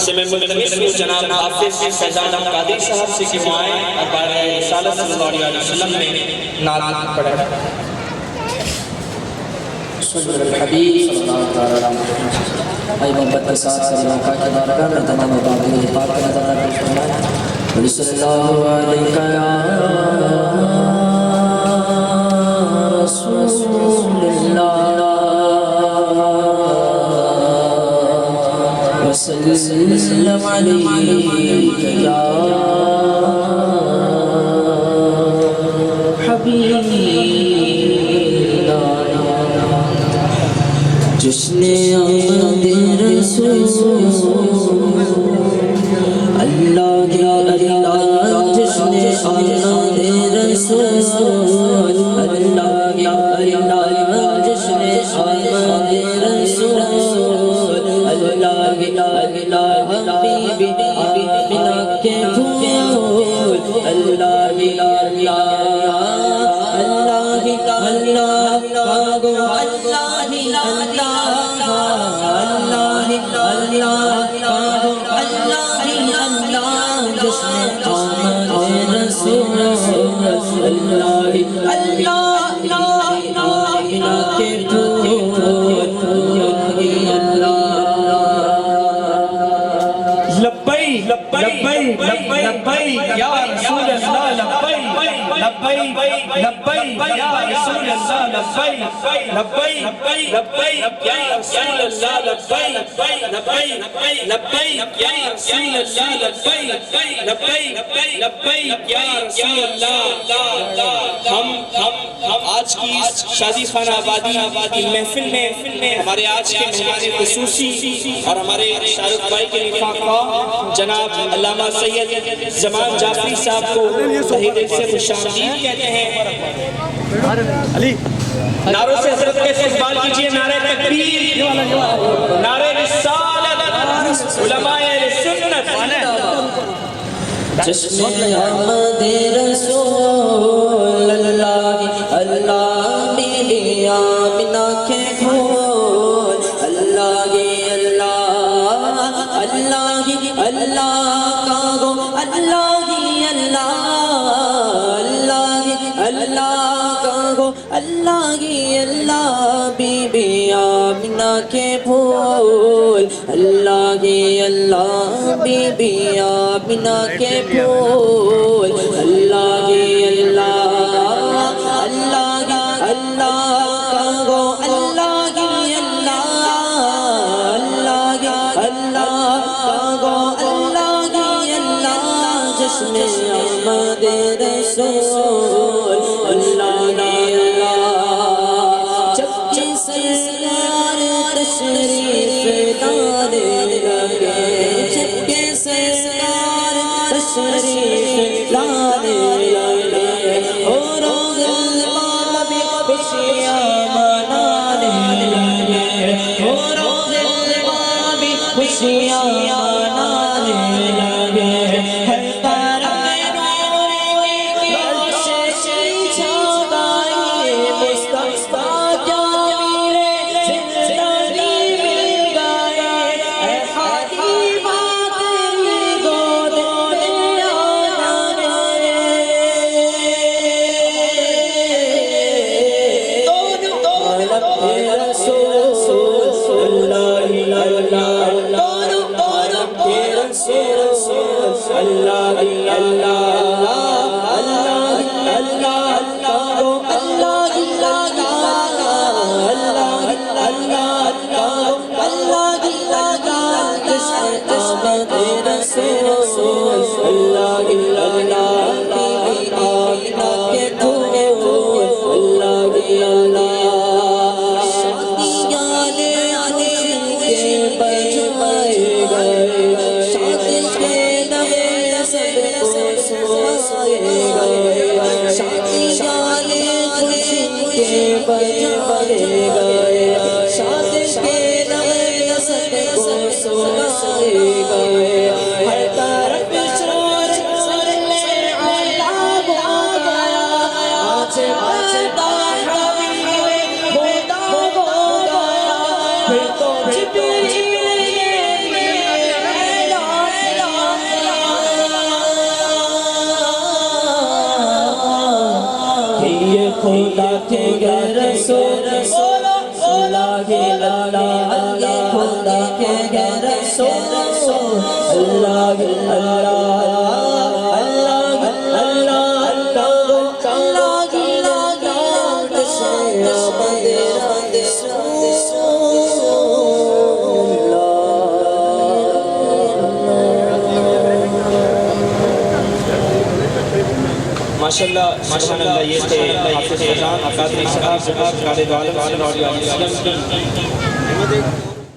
سے میں ملتمس ہوں جناب حافظ فیضان قادری صاحب سے کہ وہ آئیں اور بارہ رسالت صلی اللہ علیہ وسلم میں نعت پڑھیں۔ صلی اللہ الحبیب صلی اللہ علیہ وسلم اے محبت کے ساتھ صلی اللہ کا بارگاہ میں تمام باتیں پاک کا نظر پیش فرمائیں۔ صلی اللہ علیہ رسول اللہ وسلم علیہ یا حبیب جشن آمد رسول اللہ اللہ جشن آمد رسول اللہ اللہ جشن آمد رسول اللہ اللہ حبیب آمنہ کے پھول اللہ اللہ آج کی اس شادی خانہ آبادی محفل میں ہمارے آج کے مہمان خصوصی اور ہمارے شارق بھائی کے نفاق خواہ جناب علامہ سید زمان جعفری صاحب کو تہہ دل سے خوش آمدید کہتے ہیں۔ نعروں سے حضرت کے استقبال کیجئے۔ نعرہ تکبیر، نعرہ رسالت، علماء سنت۔ جشن آمد رسول اللہ اللہ بی بی آمنہ کے پھول اللہ اللہ اللہ اللہ کا گو اللہ اللہ اللہ کا گو اللہ اللہ بی بی آمنہ کے پھول اللہ اللہ بی بی آمنہ کے پھول اللہ اللہ اللہ اللہ کا گو اللہ اللہ اللہ کا گو اللہ اللہ جشن آمد رسول اللہ اللہ جب سرکار تشریف لانے لگے جب سرکار تشریف لانے لگے اور غلبہ بھی خوشیاں منانے لگے اور غلبہ بھی خوشیاں منانے لگے اللہ یہ خدا کے رسول اللہ ماشاءاللہ سبحان اللہ یہ تھے حافظ فیضان قادری صاحب قائد عالم صلی اللہ علیہ وسلم کی